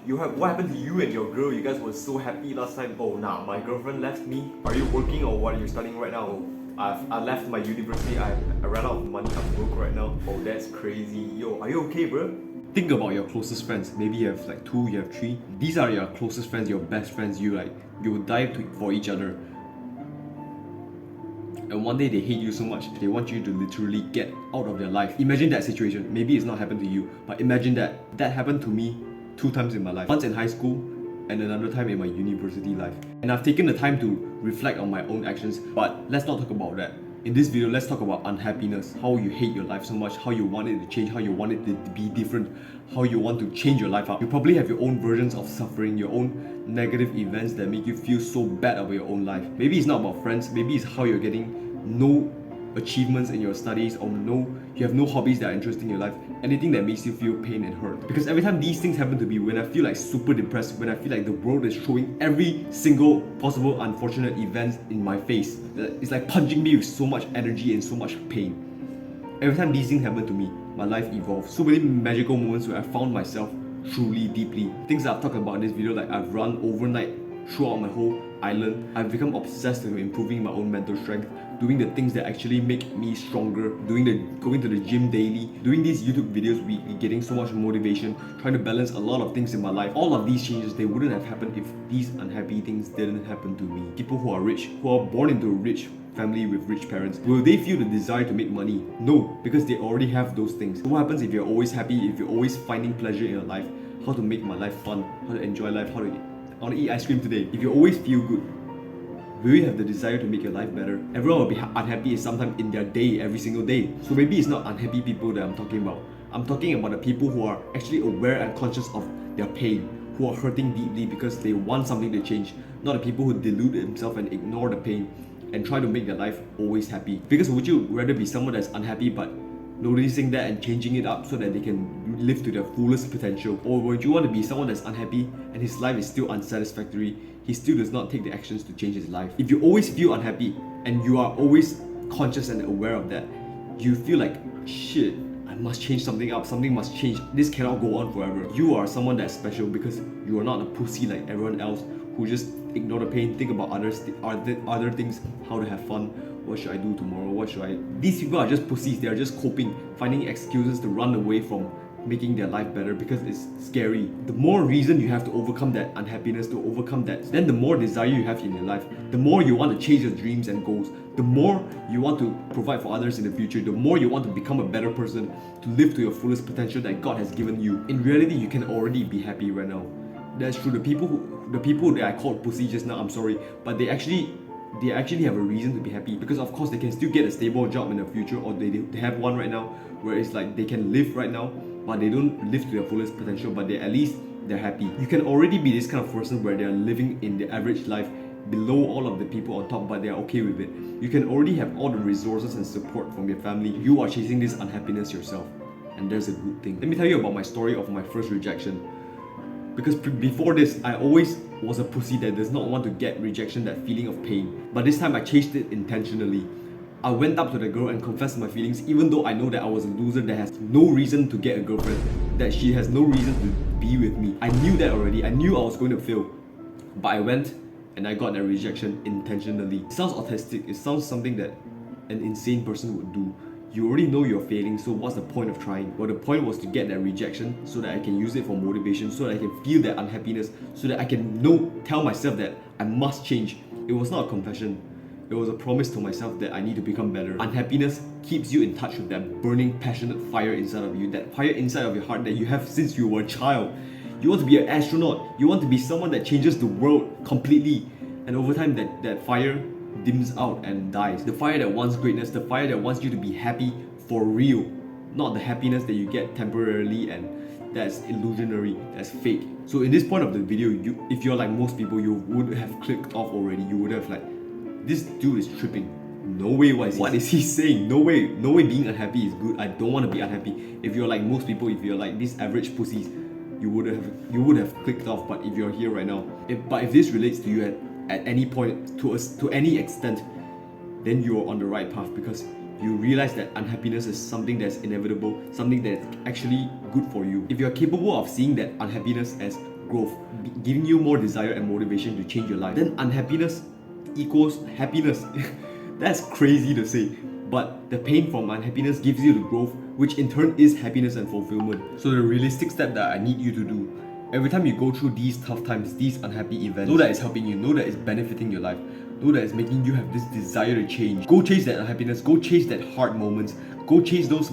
What happened to you and your girl? You guys were so happy last time. Oh nah, my girlfriend left me. Are you working or what? Are you studying right now? Oh, I left my university. I ran out of money. I'm broke right now. Oh, that's crazy. Yo, are you okay, bro? Think about your closest friends. Maybe you have like 2, you have 3. These are your closest friends, your best friends. You would die for each other. And one day they hate you so much, they want you to literally get out of their life. Imagine that situation. Maybe it's not happened to you, but imagine that happened to me 2 times in my life. Once in high school and another time in my university life. And I've taken the time to reflect on my own actions, but let's not talk about that. In this video, let's talk about unhappiness, how you hate your life so much, how you want it to change, how you want it to be different, how you want to change your life up. You probably have your own versions of suffering, your own negative events that make you feel so bad about your own life. Maybe it's not about friends, maybe it's how you're getting no achievements in your studies, or you have no hobbies that are interesting in your life, anything that makes you feel pain and hurt. Because every time these things happen to me, when I feel like super depressed, when I feel like the world is throwing every single possible unfortunate event in my face, it's like punching me with so much energy and so much pain. Every time these things happen to me, my life evolves. So many magical moments where I found myself truly deeply. Things that I've talked about in this video, like I've run overnight throughout my whole island. I've become obsessed with improving my own mental strength, doing the things that actually make me stronger, going to the gym daily, doing these YouTube videos weekly, getting so much motivation, trying to balance a lot of things in my life. All of these changes, they wouldn't have happened if these unhappy things didn't happen to me. People who are rich, who are born into a rich family with rich parents, will they feel the desire to make money? No, because they already have those things. So what happens if you're always happy, if you're always finding pleasure in your life? How to make my life fun, how to enjoy life, I want to eat ice cream today. If you always feel good, will you have the desire to make your life better? Everyone will be unhappy sometime in their day, every single day. So maybe it's not unhappy people that I'm talking about. I'm talking about the people who are actually aware and conscious of their pain, who are hurting deeply because they want something to change, not the people who delude themselves and ignore the pain and try to make their life always happy. Because would you rather be someone that's unhappy but noticing that and changing it up so that they can live to their fullest potential? Or would you want to be someone that's unhappy and his life is still unsatisfactory, he still does not take the actions to change his life? If you always feel unhappy and you are always conscious and aware of that, you feel like, shit, I must change something up, something must change, this cannot go on forever. You are someone that's special because you are not a pussy like everyone else who just ignore the pain, think about other things, how to have fun. What should I do tomorrow? These people are just pussies. They are just coping, finding excuses to run away from making their life better because it's scary. The more reason you have to overcome that unhappiness, to overcome that, then the more desire you have in your life, the more you want to chase your dreams and goals, the more you want to provide for others in the future, the more you want to become a better person, to live to your fullest potential that God has given you. In reality, you can already be happy right now. That's true. The people that I called pussy just now, I'm sorry, but they actually have a reason to be happy, because of course they can still get a stable job in the future, or they have one right now where it's like they can live right now but they don't live to their fullest potential, but at least they're happy. You can already be this kind of person where they're living in the average life below all of the people on top, but they're okay with it. You can already have all the resources and support from your family. You are chasing this unhappiness yourself, and there's a good thing. Let me tell you about my story of my first rejection. Because before this, I always was a pussy that does not want to get rejection, that feeling of pain. But this time I chased it intentionally. I went up to the girl and confessed my feelings, even though I know that I was a loser that has no reason to get a girlfriend, that she has no reason to be with me. I knew that already. I knew I was going to fail. But I went and I got that rejection intentionally. It sounds autistic. It sounds something that an insane person would do. You already know you're failing, so what's the point of trying? Well, the point was to get that rejection so that I can use it for motivation, so that I can feel that unhappiness, so that I can tell myself that I must change. It was not a confession. It was a promise to myself that I need to become better. Unhappiness keeps you in touch with that burning, passionate fire inside of you, that fire inside of your heart that you have since you were a child. You want to be an astronaut. You want to be someone that changes the world completely. And over time, that fire dims out and dies. The fire that wants greatness, the fire that wants you to be happy for real, not the happiness that you get temporarily and that's illusionary, that's fake. So in this point of the video, if you're like most people, you would have clicked off already. You would have like, this dude is tripping. No way, what is he saying? No way being unhappy is good. I don't want to be unhappy. If you're like most people, if you're like these average pussies, you would have clicked off. But if you're here right now, if this relates to you at any point, to any extent, then you're on the right path, because you realize that unhappiness is something that's inevitable, something that's actually good for you. If you're capable of seeing that unhappiness as growth, giving you more desire and motivation to change your life, then unhappiness equals happiness. That's crazy to say, but the pain from unhappiness gives you the growth, which in turn is happiness and fulfillment. So the realistic step that I need you to do, every time you go through these tough times, these unhappy events, know that it's helping you, know that it's benefiting your life, know that it's making you have this desire to change. Go chase that unhappiness, go chase that hard moments, go chase those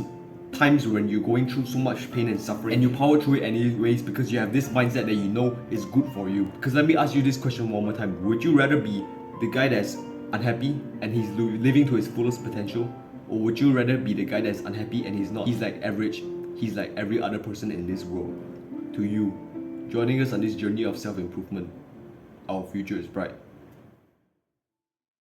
times when you're going through so much pain and suffering, and you power through it anyways because you have this mindset that you know is good for you. Because let me ask you this question one more time: would you rather be the guy that's unhappy and he's living to his fullest potential, or would you rather be the guy that's unhappy and he's not, he's like average, he's like every other person in this world? To you, joining us on this journey of self-improvement, our future is bright.